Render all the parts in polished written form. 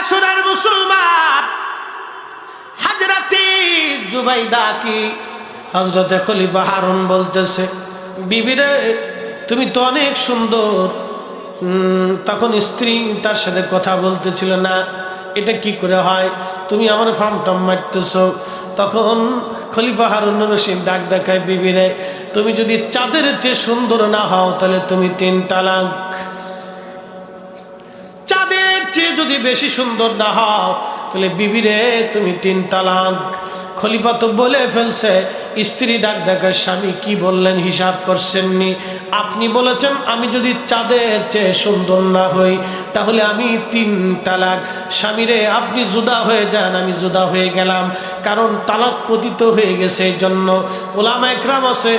আসরের মুসলমান হযরতে জুবাইদা কি হযরতে খলিফা হারুন বলতেছে, বিবিরে তুমি তো অনেক সুন্দর। তখন স্ত্রী তার সাথে কথা বলতেছিল, না এটা কি করে হয়, তুমি আমার ফামটাম মারতেছো। তখন খলিফা হারুন রশিদ ডাক দেখায়, বিবিরে তুমি যদি চাঁদের চেয়ে সুন্দর না হও তাহলে তুমি 3 তালাক। চাঁদের চেয়ে যদি বেশি সুন্দর না হও তাহলে বিবিরে তুমি 3 তালাক। খলিফা তো বলে ফেলছে। স্ত্রী ডাক দেখায়, স্বামী কি বললেন হিসাব করছেননি? আপনি বলেছেন আমি যদি চাঁদের চেয়ে সুন্দর না হই তাহলে আমি 3 তালাক। স্বামীরে আপনি জুদা হয়ে যান। আমি জুদা হয়ে গেলাম, কারণ তালাক পতিত হয়ে গেছে। এই জন্য ওলামা একরাম আছে,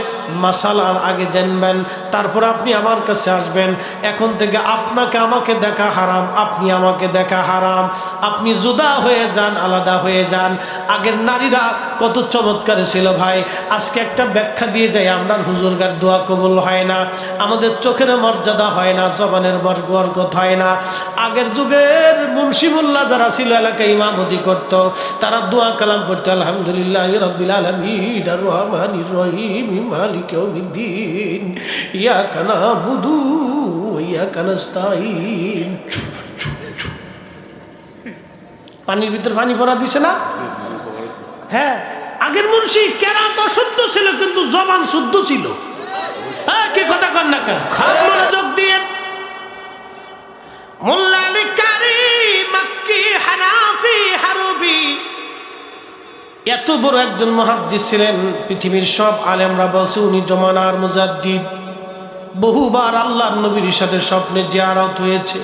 মাসালা আগে জানবেন, তারপর আপনি আমার কাছে আসবেন। এখন থেকে আপনাকে আমাকে দেখা হারাম, আপনি আমাকে দেখা হারাম। আপনি জুদা হয়ে যান, আলাদা হয়ে যান। আগের নারীরা কত চমৎকার ছিল ভাই। আজকে একটা ব্যাখ্যা দিয়ে যাই, আমরা হুজুরগার দোয়া কবুল হয় না, আমাদের চোখের মর্যাদা হয় না, জবানের বরকত হয় না। আগের যুগের মুন্সি মোল্লা যারা ছিল, এলাকায় ইমামতি করত, তারা দোয়া কালাম করতো, আলহামদুলিল্লাহ রাব্বিল আলামিন আর রহমানির রহিম মালিক ইয়াউমিদ্দিন ইয়াকা নাবুদু ওয়া ইয়াকা নাস্তাইন। পানির ভিতর পানি ভরা দিছে না? হ্যাঁ, আগের মুন্সি কেরাত অশুদ্ধ ছিল কিন্তু জবান শুদ্ধ ছিল। হ্যাঁ, কি কথা কন না কেন? খুব মনোযোগ দিয়ে। মোল্লা আলী কারি মক্কি হানাফি হারবি এত বড় একজন মুহাদ্দিস ছিলেন, পৃথিবীর সব আলেমরা বলছে উনি জমানার মুজাদ্দিদ। বহুবার আল্লাহর নবীর সাথে স্বপ্নে জিয়ারত হয়েছে,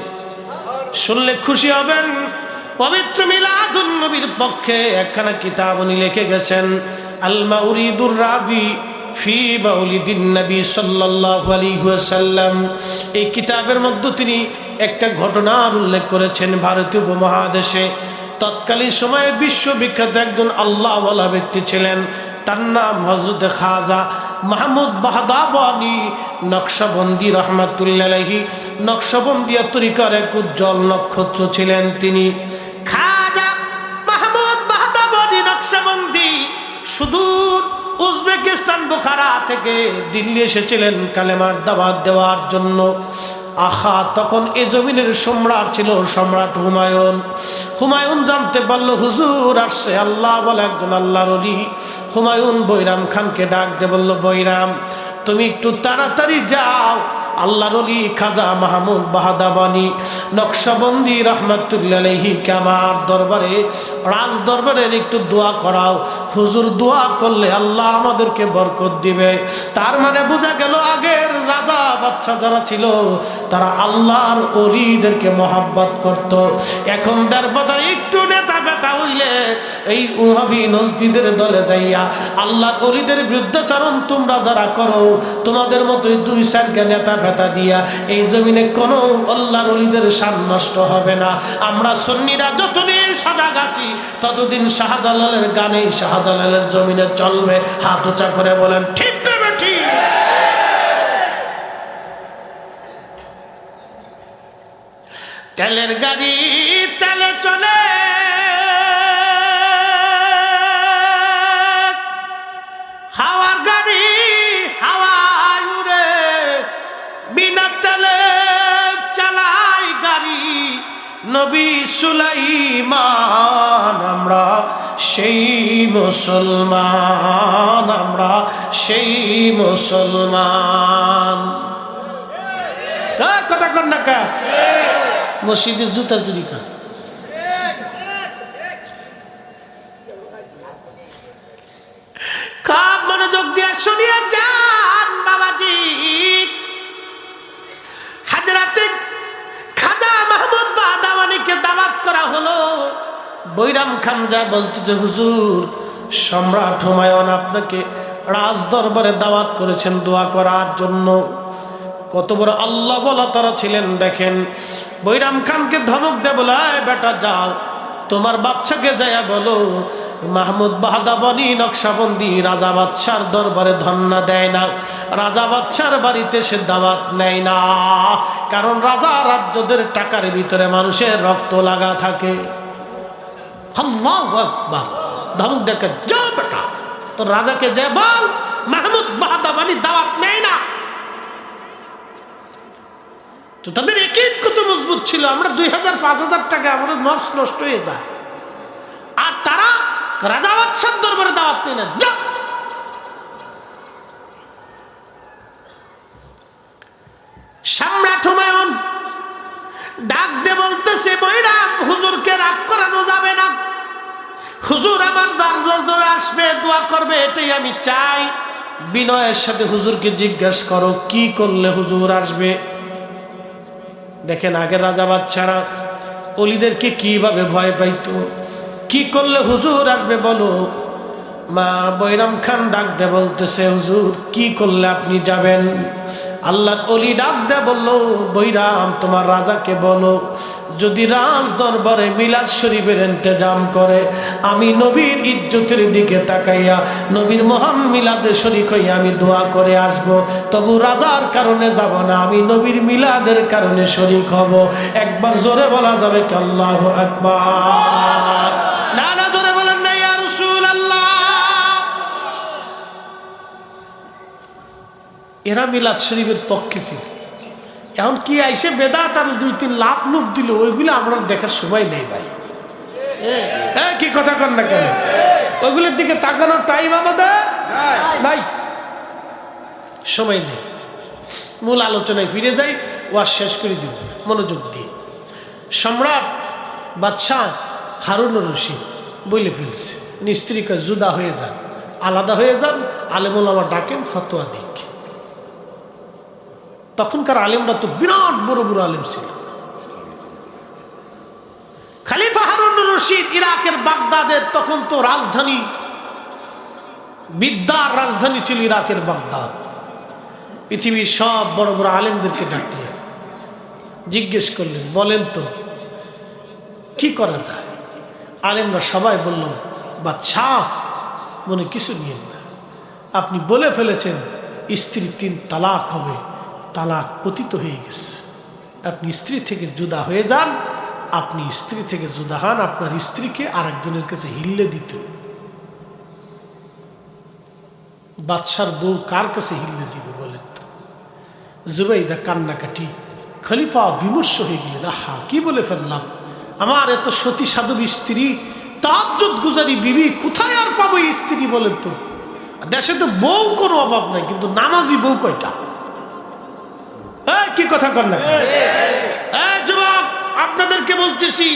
শুনলে খুশি হবেন। পবিত্র মিলাদুন নবীর পক্ষে একখানা কিতাব উনি লিখে গেছেন, আল মাউরিদুর রাবি ফি মাউলিদিন নবী সাল্লাল্লাহু আলাইহি ওয়াসাল্লাম। এই কিতাবের মধ্যে তিনি একটা ঘটনার উল্লেখ করেছেন। ভারতীয় উপমহাদেশে তৎকালীন সময়ে বিশ্ববিখ্যাত একজন আল্লাহওয়ালা ব্যক্তি ছিলেন, তার নাম হযরত খাজা মাহমুদ বাহদাবনী নকশবন্দি রহমাতুল্লাহ আলাইহি। নকশবন্দিয়া তরিকার এক উজ্জ্বল নক্ষত্র ছিলেন তিনি। খাজা মাহমুদ বাহদাবনী নকশবন্দি সুদূর উজবেকিস্তান বুখারা থেকে দিল্লি এসেছিলেন কালেমার দাওয়াত দেওয়ার জন্য। আহা, তখন এ জমিনের সম্রাট ছিল সম্রাট হুমায়ুন। হুমায়ুন জানতে পারলো হুজুর আসছে, আল্লাহ বলে একজন আল্লাহর ওলি। হুমায়ুন বৈরাম খানকে ডাক দিয়ে বলল, বৈরাম তুমি একটু তাড়াতাড়ি যাও, আল্লাহর ওলি খাজা মাহমুদ বাহদাবনী নকশবন্দি রহমাতুল্লাহ আলাইহি আমার দরবারে, রাজ দরবারে একটু দোয়া করাও। হুজুর দোয়া করলে আল্লাহ আমাদেরকে বরকত দিবে। তার মানে বোঝা গেল আগের রাজা বাচ্চা যারা ছিল তারা আল্লাহর ওলিদেরকে মহাব্বত করত। এখন দরবারে একটু নেতা বেতা হইলে এই ওহাবি নজদিদের দলে যাইয়া আল্লাহর ওলিদের বিরুদ্ধাচরণ তোমরা যারা করো, তোমাদের মতোই 2-4 নেতা ভেতা দিয়া এই জমিনে কোনো আল্লাহর ওলিদের শান নষ্ট হবে না। আমরা সুন্নিরা যতদিন সজাগ আছি ততদিন শাহজালালের গানেই শাহজালালের জমিনে চলবে। হাত উঁচা করে বলেন ঠিক না ঠিক? তেলের গাড়ি তেলে চলে, হাওয়ার গাড়ি হাওয়ায় উড়ে, বিনা তেলে চালাই গাড়ি নবী সুলাইমান। আমরা সেই মুসলমান, আমরা সেই মুসলমান। কথা কর না কা? মসজিদের জুতা চুরি কর। খুব মনোযোগ দিয়ে শুনিয়ে যান বাবাজি। হযরতে খাজা মাহমুদ বাহদাবনীকে দাওয়াত করা হলো। বৈরাম খান যা বলতেছে, হুজুর সম্রাট হুমায়ুন আপনাকে রাজ দরবারে দাওয়াত করেছেন দোয়া করার জন্য। কত বড় আল্লাহ বলা তারা ছিলেন দেখেন। বৈরাম খানকে ধমক দে বলে, বেটা যাও তোমার বাচ্চাকে যায়া বলো মাহমুদ বাহাদাবনি নকশাবন্দি রাজা বাদশার দরবারে ধন্না দেয় না, রাজা বাদশার বাড়িতে সে দাওয়াত নেয় না, কারণ রাজা রাজ্যদের টাকার ভিতরে মানুষের রক্ত লাগা থাকে। আল্লাহু আকবার। ধমক দেখে, যা বেটা তোর রাজাকে যে বল মাহমুদ বাহাদাবনি দাওয়াত নেয় না। তো তাদের একিদ কত মজবুত ছিল, আমরা 2000-5000 টাকা আমাদের নফস নষ্ট হয়ে যায়, আর তারা রাজা বাদশার দরবারে দাওয়াত নেয় না। যা সম্রাট হুমায়ুন ডাক দিয়ে বলতেছে, বইরা হুজুরকে রাগ করানো যাবে না, হুজুর আমার দরজা ধরে আসবে, দোয়া করবে, এটাই আমি চাই। বিনয়ের সাথে হুজুরকে জিজ্ঞাসা করো কি করলে হুজুর আসবে। দেখেন আগের রাজা বাদশারা অলিদেরকে কিভাবে ভয় পাইতো, কি করলে হুজুর আসবে বলো। মা বৈরাম খান ডাক দে বলতেছে, হুজুর কি করলে আপনি যাবেন। আল্লাহর অলি ডাক দে বলল, বৈরাম তোমার রাজাকে বলো যদি রাজ দরবারে মিলাদ শরীফের ইন্তজাম করে, আমি নবীর ইজ্জতের দিকে তাকাইয়া নবীর মহান মিলাদে শরীক হইয়া আমি দোয়া করে আসব, তবু রাজার কারণে যাব না, আমি নবীর মিলাদের কারণে শরীক হব। একবার জোরে বলা যাবে কি আল্লাহু আকবার? না না, জোরে বলেন না ইয়া রাসূলুল্লাহ। এরা মিলাদ শরীফের পক্ষে ছিল। এখন কি আইসে বেদাত আর 2-3 লাখ লোক দিল, ওইগুলো আমরা দেখার সময় নেই ভাই। হ্যাঁ কি কথা কন না কেন? ওইগুলোর দিকে তাকানোর টাইম আমাদের নাই, সময় নেই। মূল আলোচনায় ফিরে যাই, ওয়াজ শেষ করে দিব মনোযোগ দিয়ে। সম্রাট বাদশাহ হারুনুর রশিদ বলে ফেলছে, স্ত্রীকে জুদা হয়ে যান, আলাদা হয়ে যান, আলেম ওলামা ডাকেন, ফতোয়া দিক। তখনকার আলেমরা তো বিরাট বড় বড় আলেম ছিল। খলিফা হারুনুর রশিদ ইরাকের বাগদাদের, তখন তো রাজধানী, বিদ্যার রাজধানী ছিল ইরাকের বাগদাদ। পৃথিবীর সব বড় বড় আলেমদেরকে ডাকলেন, জিজ্ঞেস করলেন, বলেন তো কি করা যায়। আলেমরা সবাই বলল, বাদশাহ মনে কিছু নিয়েন না, আপনি বলে ফেলেছেন স্ত্রী 3 তালাক হবে, তালাক পতিত হয়ে গেছে, আপনি স্ত্রী থেকে জুদা হয়ে যান। আপনি স্ত্রী থেকে জুদা হন, আপনার স্ত্রীকে আরেকজনের কাছে হিল্লে দিতে। বাদশার বউ কার কাছে হিল্লে দিবে বলেন তো? জুবাইদা কান্নাকাটি, খলিফা বিমর্ষ হয়ে গেলেন, আহা কি বলে ফেললাম, আমার এত সতী সাধুর স্ত্রী, তাহাজ্জুদ গুজারি বিবি, কোথায় আর পাবো স্ত্রী বলেন তো? দেশে তো বউ কোনো অভাব নাই, কিন্তু নামাজি বউ কয়টা? কি কথা কর না? যুবক আপনাদেরকে বলতেছি,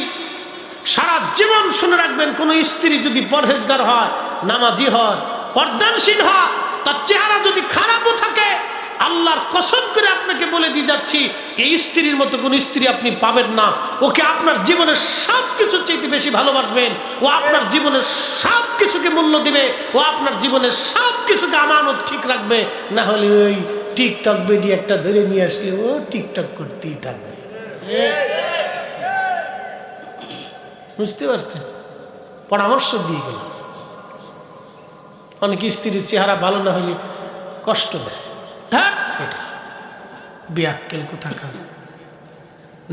সারা জীবন শুনে রাখবেন, কোন স্ত্রী যদি পরহেজগার হয়, নামাজি হয়, পর্দানশীল হয়, তার চেহারা যদি খারাপও থাকে, আল্লাহর কসম করে আপনাকে বলে দিয়ে যাচ্ছি, এই স্ত্রীর মতো কোন স্ত্রী আপনি পাবেন না। ওকে আপনার জীবনের সব কিছুর চাইতে বেশি ভালোবাসবেন, ও আপনার জীবনের সব কিছুকে মূল্য দিবে, ও আপনার জীবনের সব কিছুকে আমানত ঠিক রাখবে। না হলে ওই টিকটক বেডি একটা ধরে নিয়ে আসলে ও টিকটক করতেই থাকবে। বুঝতে পারছেন? পরামর্শ দিয়ে গেলাম। অনেক স্ত্রীর চেহারা ভালো না হলে কষ্ট দেয়, এটা বিয়াক্কেল কোথাকার।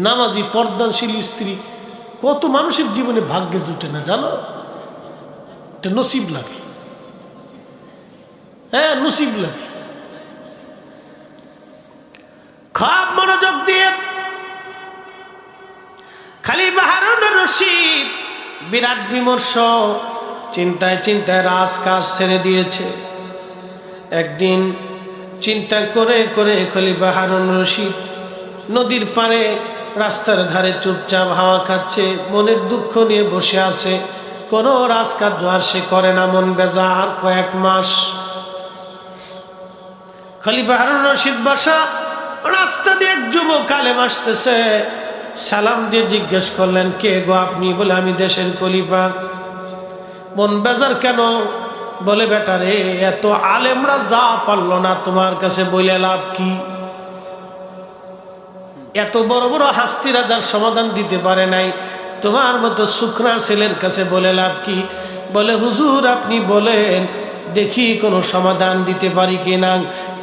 নামাজি পর্দানশীল স্ত্রী কত মানুষের জীবনে ভাগ্যে জুটে না জানো, এটা নসিব লাগে। হ্যাঁ নসিব লাগে। খুব মনোযোগ দিয়ে খলিফা হারুনুর রশিদ বিরাট বিমর্ষ, চিন্তায় চিন্তায় রাজকাজ ছেড়ে দিয়েছে। একদিন চিন্তা করে করে খলিফা হারুনুর রশিদ নদীর পাড়ে রাস্তার ধারে চুপচাপ হাওয়া খাচ্ছে, মনের দুঃখ নিয়ে বসে আছে, কোনো রাজকার্য আর সে করে না, মন বেজার। কয়েক মাস খলিফা হারুনুর রশিদ বসা, রাস্তা দিয়ে এক যুবক আলেম আসতেছে, সালাম দিয়ে জিজ্ঞেস করলেন, কে গো আপনি? বলে আমি দেশের খলিফা। মন বেজার কেন? বলে বেটা রে, এত আলেমরা যা পারলো না তোমার কাছে বলে লাভ কি? এত বড় বড় হাস্তিরা যার সমাধান দিতে পারে নাই, তোমার মতো শুকনা ছেলের কাছে বলে লাভ কি? বলে হুজুর আপনি বলেন দেখি কোনো সমাধান দিতে পারি কিনা,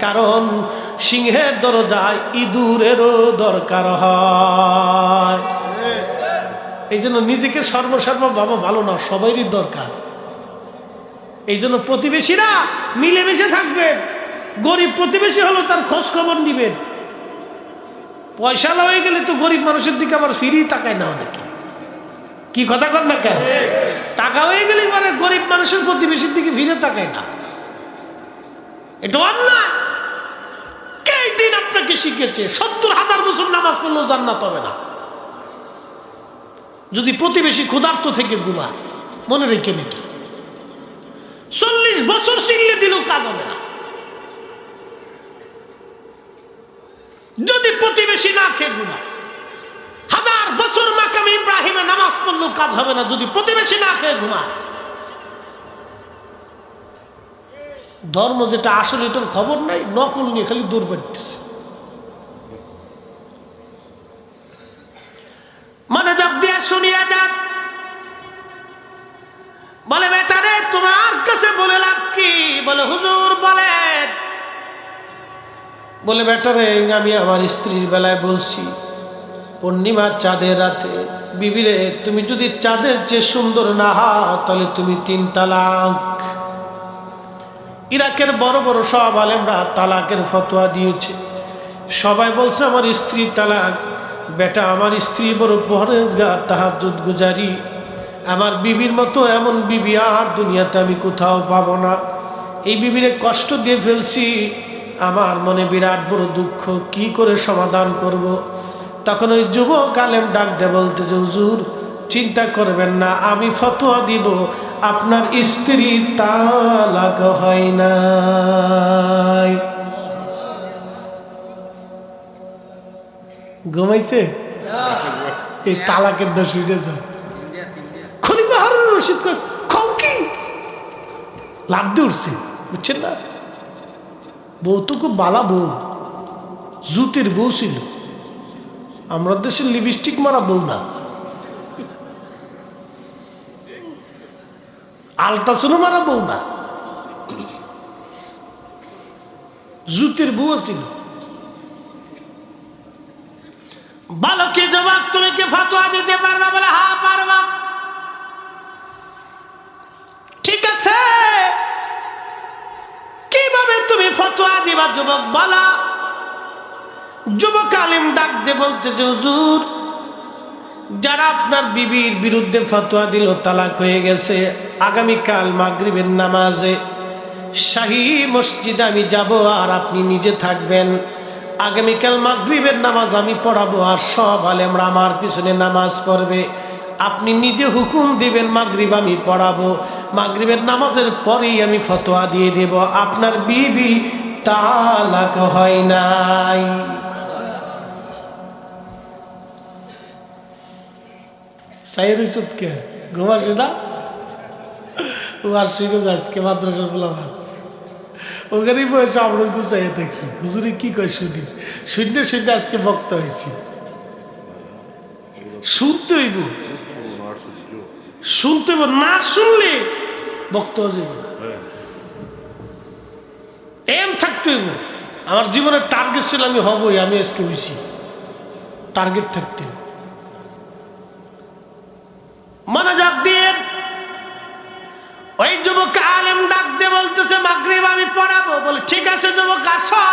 কারণ সিংহের দরজায় ইঁদুরেরও দরকার হয়। এই জন্য নিজেকে সর্বসর্ব বাবা ভালো না, সবারই দরকার। এই জন্য প্রতিবেশীরা মিলেমিশে থাকবেন। গরিব প্রতিবেশী হলো তার খোঁজ খবর নিবেন। পয়সা হয়ে গেলে তো গরিব মানুষের দিকে আবার ফিরিয়ে তাকায় না অনেকে। কি কথা কর না কেন? টাকা হয়ে গেলে মানে গরিব মানুষের প্রতিবেশীর দিকে ফিরে তাকায় না, এটা অন্যায়। কে দিন আপনাকে শিখেছে ৭০,০০০ বছর নামাজ পড়লেও জান্নাত হবে না যদি প্রতিবেশী ক্ষুধার্ত থেকে ঘুমায়? মনে রেখে নিতে ৪০ বছর শিখলে দিলেও কাজ হবে না যদি প্রতিবেশী না খেয়ে ঘুমায়। ১০০০ বছর মাকাম ইব্রাহিমে নামাজ পড়লেও কাজ হবে না যদি প্রতিবেশী না খেয়ে ঘুমায়। ধর্ম যেটা আসলে এটার খবর নাই, নকল নিয়ে খালি দূর বাড়তেছে। মনোযোগ দিয়ে শুনিয়া যান। বলে বেটারে তোমার কাছে বলে লাভ কি? বলে হুজুর বলেন। বলে বেটারে আমি আমার স্ত্রীর বেলায় বলছি পূর্ণিমার চাঁদের রাতে, বিবিরে তুমি যদি চাঁদের চেয়ে সুন্দর না হও তাহলে তুমি ৩ তালাক। ইরাকের বড় বড় সব আলেমরা তালাকের ফতোয়া দিয়েছে। সবাই বলছে আমার স্ত্রী তালাক। বেটা আমার স্ত্রী বড় পরহেজগার, তাহাজ্জুদ গুজারি। আমার বিবির মতো এমন বিবি আর দুনিয়াতে আমি কোথাও পাবো না। এই বিবিরে কষ্ট দিয়ে ফেলছি, আমার মনে বিরাট বড় দুঃখ, কি করে সমাধান করব। তখন ওই যুবক আলেম ডাক দে বলতে যে হুজুর চিন্তা করবেন না, আমি ফতোয়া দিব আপনার স্ত্রী তালাক হয় নাই। ঘুমাইছে এই তালাকের দোষ উঠে যায়। খলিফা হারুন রশিদ কি লাভ দিয়ে উঠছে, বুঝছেন না? বউ তো খুব বালা বউ, জুতের বউ ছিল। আমরা দেশের লিপস্টিক মারা বউ না, আলতাসনো মারা বউ না, জুতের বউ ছিল। বালকে জবাব তুমি কি ফতোয়া দিতে পারবা? বলে হ্যাঁ পারবা। ঠিক আছে, কিভাবে তুমি ফতোয়া দিবা যুবক বলা? যুবক আলিম ডাক দিয়ে বলতেছে হুজুর যারা আপনার বিবির বিরুদ্ধে ফতোয়া দিল তালাক হয়ে গেছে, আগামীকাল মাগরিবের নামাজে শাহী মসজিদে আমি যাব আর আপনি নিজে থাকবেন। আগামীকাল মাগরিবের নামাজ আমি পড়াবো আর সব আলেমরা আমার পিছনে নামাজ পড়বে। আপনি নিজে হুকুম দিবেন মাগরিব আমি পড়াবো, মাগরিবের নামাজের পরেই আমি ফতোয়া দিয়ে দেব আপনার বিবি তালাক হয় নাই। কে ঘুমাসে না? ও আর শুনে যাচ্ছে মাদ্রাসার বলাবার ওখানেই বয়সে আমরা গুছাইয়ে দেখছি হুজুরে কি কয় শুনি। শুনতে শুনতে আজকে বক্তা হয়েছি। শুনতে হইব, শুনতে হইব, না শুনলে বক্তা হইব। এম থাকতে হইব। আমার জীবনের টার্গেট ছিল আমি হবই, আমি আজকে হয়েছি। টার্গেট থাকতে হইব। মনোযোগ দিয়ে ওই যুবক আলেম ডাক দিয়ে বলতেছে মাগরিব আমি পড়াবো। বলে ঠিক আছে যুবক আসো।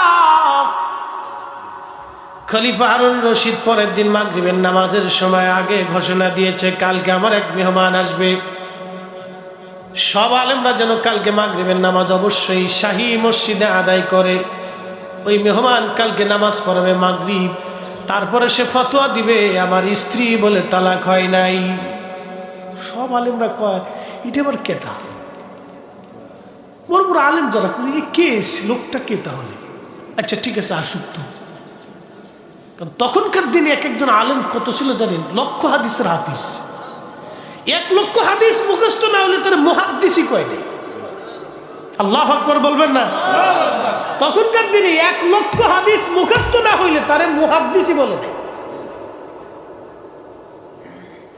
খলিফা হারুন রশিদ পরের দিন মাগরিবের নামাজের সময় আগে ঘোষণা দিয়েছে কালকে আমার এক মেহমান আসবে। সব আলেমরা যেন কালকে মাগরিবের নামাজ অবশ্যই শাহী মসজিদে আদায় করে। ওই মেহমান কালকে নামাজ পড়াবে মাগরিব, তারপরে সে ফতোয়া দিবে আমার স্ত্রী বলে তালাক হয় নাই। সব আলেমরা কয় এটা আবার কেটা? বড় বড় আলেম যারা এ কে, লোকটা কে তাহলে? আচ্ছা ঠিক আছে আসুক তো। তখনকার দিনে এক একজন আলেম কত ছিল জানেন? ১,০০,০০০ হাদিসের হাফিজ। ১,০০,০০০ হাদিস মুখস্থ না হলে তার মুহাদ্দিসই কয় নাই। আল্লাহু আকবার বলবেন না? তখনকার দিনে ১,০০,০০০ হাদিস মুখস্থ না হইলে তারে মুহাদ্দিসই বলে নাই।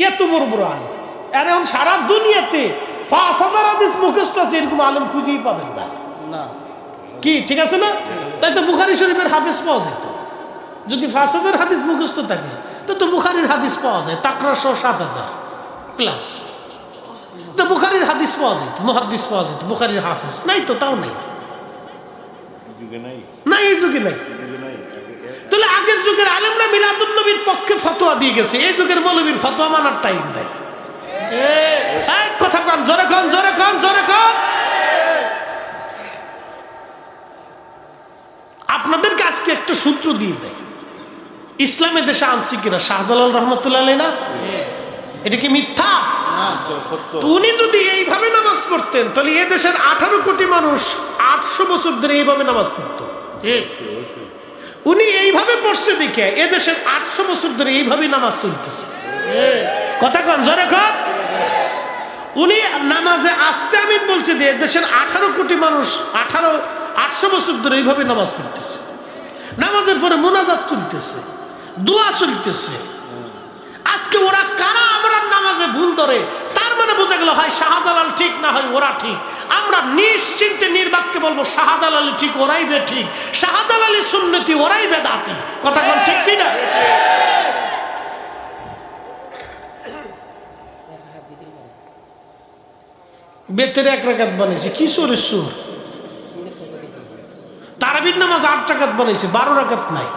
এত বড় বড় আলেম। আর এখন সারা দুনিয়াতে 5,000 হাদিস মুখস্থ আছে এরকম আলেম খুঁজেই পাবেন না। কি ঠিক আছে না? তাই তো বুখারী শরীফের হাদিস পাওয়া যেত। যদি 5,000 হাদিস মুখস্থ থাকে তো বুখারীর হাদিস পাওয়া যায় তাকরার 7,000 প্লাস। তো বুখারীর হাদিস পাওয়া যেত, মুহাদ্দিস পাওয়া যেত, বুখারীর হাফেজ নাই তো, তাও নাই, নাই এই যুগে নাই। তাহলে আগের যুগের আলেমরা মিলাদুন নবীর পক্ষে ফতোয়া দিয়ে গেছে, এই যুগের মৌলবীর ফতোয়া মানার টাইম নাই। এক কথা কন, জোরে কন, জোরে কন, জোরে কন। আপনাদেরকে আজকে একটা সূত্র দিয়ে দেয়, ইসলামের দেশে আনছি কিনা শাহজালাল রহমতুল্লাহ আলাইহি না? এটা কি মিথ্যা? উনি যদি এইভাবে নামাজ পড়তেন তাহলে এই দেশের 18 কোটি মানুষ 800 বছর ধরে এইভাবে নামাজ পড়তো। উনি এইভাবে পড়ছে দেখে এ দেশের 800 বছর ধরে এইভাবে নামাজ চলতেছে। কথা কন, জোরে কন। উনি নামাজে আস্তে আমিন বলছে যে দেশের 18 কোটি মানুষ 800 বছর ধরে এইভাবে নামাজ পড়তেছে। নামাজের পরে মুনাজাত চলতেছে, দোয়া চলতেছে। আজকে ওরা কারা আমরা নামাজে ভুল ধরে, তার মানে বোঝা গেল হয় শাহজালাল ঠিক না হয় ওরা ঠিক। আমরা নিশ্চিন্তে নির্বাককে বলবো শাহজালাল ঠিক, ওরাই বে ঠিক, শাহজালালি সুন্নতি, ওরাই বেদাতি। কথা বল ঠিক কি না? বেতের 1 রাকাত বানাইছে, কি সুরের সুর। তারাবির নামাজ 8 রাকাত বানাইছে, 12 রাকাত নাই।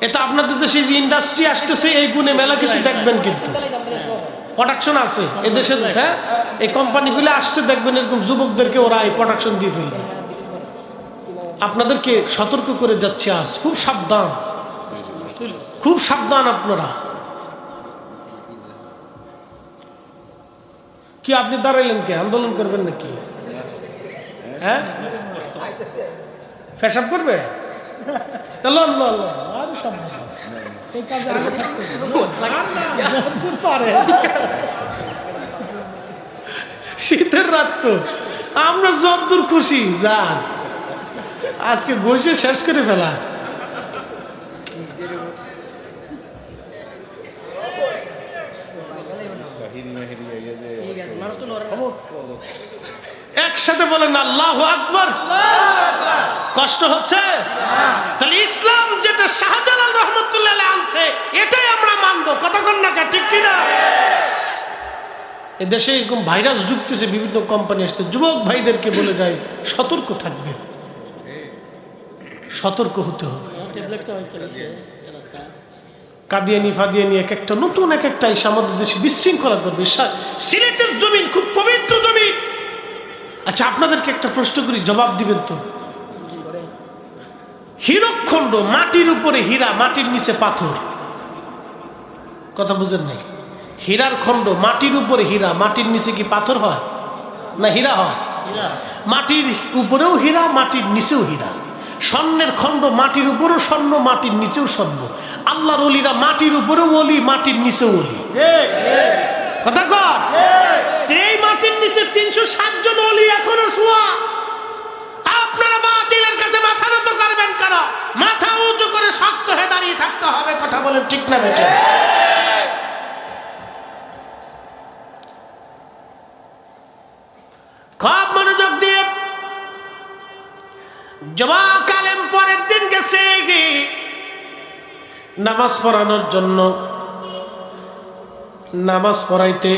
এটা আপনাদের দেশে যে ইন্ডাস্ট্রি আসতেছে এই গুণে মেলা কিছু দেখবেন, কিন্তু প্রোডাকশন আছে এদেশে। হ্যাঁ, এই কোম্পানিগুলো আসছে দেখবেন এরকম যুবকদেরকে ওরা এই প্রোডাকশন দিয়ে ফেলবে। আপনাদেরকে সতর্ক করে যাচ্ছে আজ, খুব সাবধান, খুব সাবধান আপনারা। কি আপনি দাঁড়াইলেন, কে আন্দোলন করবেন নাকি? হ্যাঁ, পেশাব করবে? শীতের রাত তো আমরা যতদূর খুশি যা আজকে বসে শেষ করে ফেলা। একসাথে বলেন আল্লাহু আকবার। কষ্ট হচ্ছে? তাহলে ইসলাম যেটা শাহজালাল রহমতুল্লাহ আলাইহি আনছে এটাই আমরা মানবো। কথা কন না, ঠিক কিনা? এদেশে এরকম ভাইরাস ঢুকতেছে, বিভিন্ন কোম্পানি আসছে। যুবক ভাইদেরকে বলে যায় সতর্ক থাকবে, সতর্ক হতে হবে। কাদিয়ানি ফাদিয়ানি এক একটা নতুন এক একটা এসে আমাদের দেশে বিশৃঙ্খলা করবে। সিলেটের জমিন খুব পবিত্র জমিন। আচ্ছা, আপনাদেরকে একটা প্রশ্ন করি, জবাব দিবেন তো? হীরকখণ্ড, মাটির উপরে হীরা, মাটির নিচে পাথর। কথা বুঝেন নাই? হীরার খণ্ড, মাটির উপরে হীরা, মাটির নিচে কি পাথর হয় না হীরা হয়? মাটির উপরেও হীরা, মাটির নিচেও হীরা। স্বর্ণের খণ্ড, মাটির উপরেও স্বর্ণ, মাটির নিচেও স্বর্ণ। আল্লাহর ওলিরা মাটির উপরেও ওলি, মাটির নিচেও ওলি। কথা কর। এই মাটির নিচে 360 জন ওলি এখনো শোয়া। আপনারা বাতিলের কাছে মাথা নত করবেন কেন? মাথা উঁচু করে শক্ত হয়ে দাঁড়িয়ে থাকতে হবে। কথা বলেন ঠিক না বেটা? খুব মনোযোগ দিয়ে যুবক আলেম পরের দিন গেছে নামাজ পড়ানোর জন্য। নামাজ পড়াইতে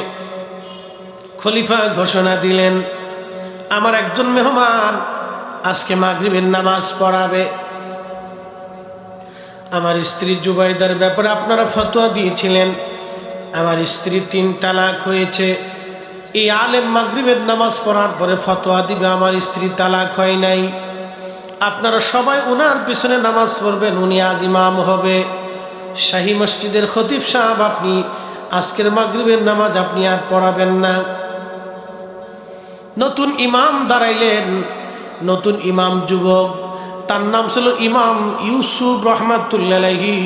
খলিফা ঘোষণা দিলেন, আমার একজন মেহমান আজকে মাগরিবের নামাজ পড়াবে। আমার স্ত্রী জুবাইদার ব্যাপারে আপনারা ফতোয়া দিয়েছিলেন, আমার স্ত্রী 3 তালাক হয়েছে। এই আলেম মাগরিবের নামাজ পড়ার পরে ফতোয়া দিবে আমার স্ত্রী তালাক হয় নাই। আপনারা সবাই ওনার পিছনে নামাজ পড়বেন, উনি আজ ইমাম হবে। শাহী মসজিদের খতিব সাহেব, আপনি আজকের মাগরিবের নামাজ আপনি আর পড়াবেন না। নতুন ইমাম দাঁড়াইলেন, নতুন ইমাম যুবক, তার নাম ছিল ইমাম ইউসুফ রহমাতুল্লাহ আলাইহি।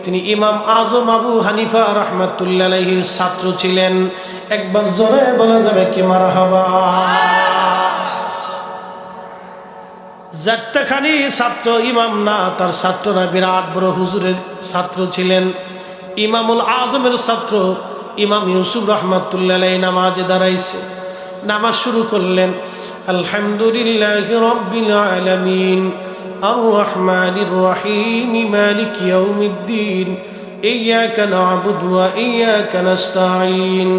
তিনি ইমাম আজম আবু হানিফা রহমাতুল্লাহ আলাইহির ছাত্র ছিলেন। একবার জোরে বলা যাবে কি মারহাবা? যাত্রাখানি ছাত্র ইমাম না, তার ছাত্ররা বিরাট বড় হুজুরের ছাত্র ছিলেন। ইমামুল আজমের ছাত্র ইমাম ইউসুফ রহমাতুল্লাহ আলাইহি নামাজে দাঁড়াইছে। নামাজ শুরু করলেন, আলহামদুলিল্লাহি রাব্বিল আলামিন আর রহমানির রহিম মালিক ইয়াউমিদ্দিন ইয়্যাকা না'বুদু ওয়া ইয়্যাকা নাস্তাঈন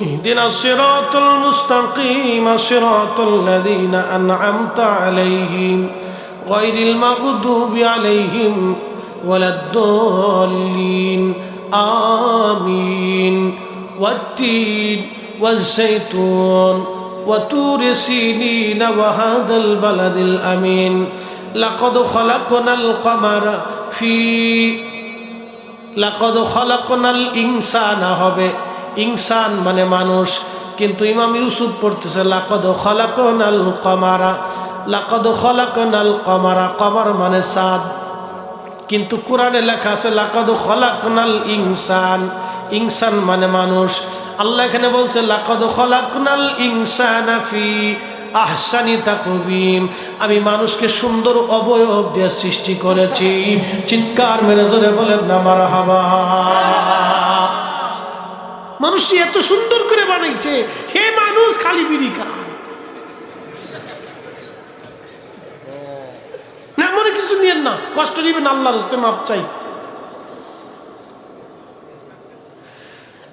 ইহদিনাস সিরাতাল মুস্তাকিম সিরাতাল লাযীনা আন'আমতা আলাইহিম গায়রিল মাগদুবি আলাইহিম ওয়ালাদ-দাল্লিন আমিন ওয়াত-তিন ওয়াজ-যাইতুন وطور سينين وهذا البلد الأمين لقد خلقنا الإنسان হবে ইনসান মানে মানুষ, কিন্তু ইমাম ইউসুফ পড়তেছে লাকাদ খালাকনাল কমারা, কমার মানে চাঁদ, কিন্তু কোরআনে লেখা আছে লাকাদ খালাকনাল ইনসান, ইনসান মানে মানুষ। আল্লাহ এখানে বলছে লাকাদ খালাকনাল ইনসানা ফি আহসানি তাকবীম, আমি মানুষকে সুন্দর অবয়ব দিয়ে সৃষ্টি করেছি। চিৎকার মেরে জোরে বলেন না মারহাবা। মানুষ এত সুন্দর করে বানাইছে, হে মানুষ খালি বিড়ি খায় না, মনে কিছু নিয়েন না, কষ্ট দিবেন, আল্লাহর হস্তে মাফ চাই।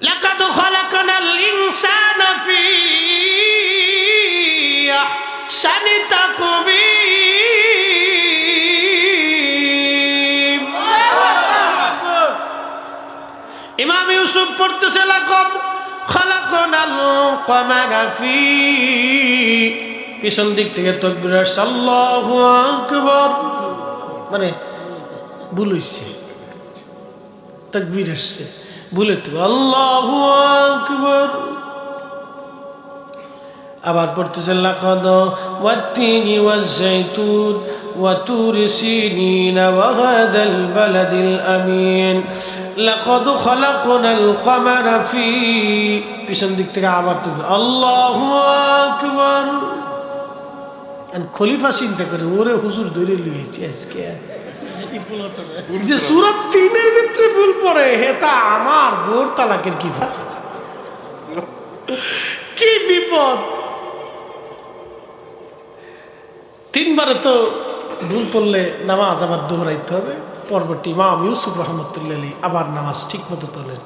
লাকাদ খালাকনাল ইনসানা ফি আহসানি তাকবীম। ইমাম ইউসুফ পড়তেছে লাকাদ খালাকনাল কমারা ফি, পিছন দিক থেকে তাকবীর আসছে আল্লাহু আকবার, মানে ভুল হইছে, তাকবীর আসছে ভুলে তো আল্লাহু আকবার। আবার পড়তেছে লাকাদ ওয়াত-তিনি ওয়াজ-যাইতুন ওয়া তুরি সিনিনা ওয়া হাদাল বালাদিল আমিন লাকাদ খালাকনাল কমারা ফি, পিছন দিক থেকে আবার তো আল্লাহু আকবার। খলিফা চিন্তা করে ওরে হুজুর ধরে লইছে আজকে, যে সূরা ৩ এর ভিতরে ভুল পড়ে হেতা আমার বোর তালাকের কি বিপদ। তিনবারে তো ভুল পড়লে নামাজ আবার দোহরাইতে হবে। পরবর্তী ইমাম ইউসুফ রাহমাতুল্লাহ আলাইহি আবার নামাজ ঠিক মতো পড়লেন,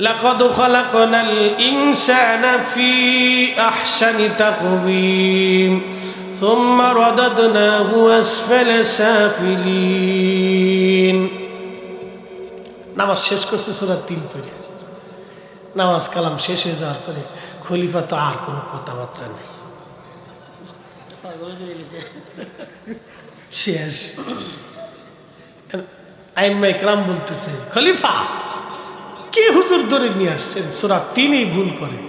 লাকাদ খালাকনাল ইনসানা ফি আহসানি তাকবীম সুম্মা রাদাদনাহু আসফালা সাফিলিন। নামাজ শেষ করছে সূরা ৩ পড়ে, নামাজ কালাম শেষ হয়ে যাওয়ার পরে খলিফা তো আর কোনো কথাবার্তা নেই, শেষ। আইম্মা ইকরাম বলতেছে খলিফা কি হুজুর ধরে নিয়ে আসছেন, সূরা ৩ ভুল করে।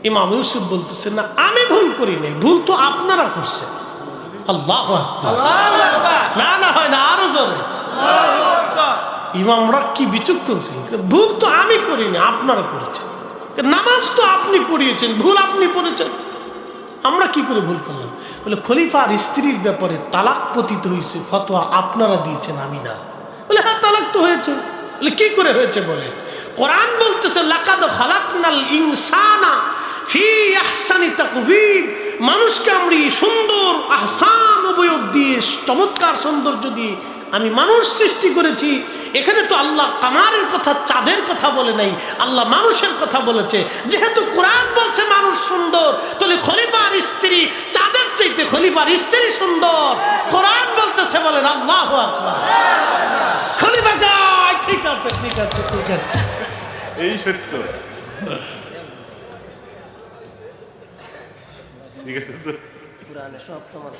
ইমাম ইউসুফ বলতেছে না আমি ভুল করি নাই, ভুল তো আপনারা করছেন। আল্লাহু আকবার, না না হয় না, আরো জোরে। ইমামরা কি বিচক্ষণ ছিল, ভুল তো আমি করিনি আপনারা করেছেন, নামাজ তো আপনি পড়িয়েছেন, ভুল আপনি পড়েছেন, আমরা কি করে ভুল করলাম? বলে খলিফার স্ত্রীর ব্যাপারে তালাক পতিত হয়েছে, ফতোয়া আপনারা দিয়েছেন আমি না। বলে হ্যাঁ তালাক তো হয়েছে। বলে কি করে হয়েছে? বলে কোরআন বলতেছে লাকাদ খালাকনাল ইনসানা ফি আহসানি তাকবীম, মানুষকে আমি সুন্দর আহসান অবয়ব দিয়ে চমৎকার সৌন্দর্য দিয়ে আমি মানুষ সৃষ্টি করেছি। এখানে তো আল্লাহ কামারের কথা, চাঁদের কথা বলে নাই, আল্লাহ মানুষের কথা বলেছে। যেহেতু কোরআন বলছে মানুষ সুন্দর, তাহলে খলিফার স্ত্রী চাঁদের চাইতে খলিফার স্ত্রী সুন্দর। কোরআন বলতেছে, বলেন আল্লাহু আকবার। খলিফা গায় ঠিক আছে ঠিক আছে ঠিক আছে, এই সত্য, ঠিক আছে, কোরআনে সব সমান।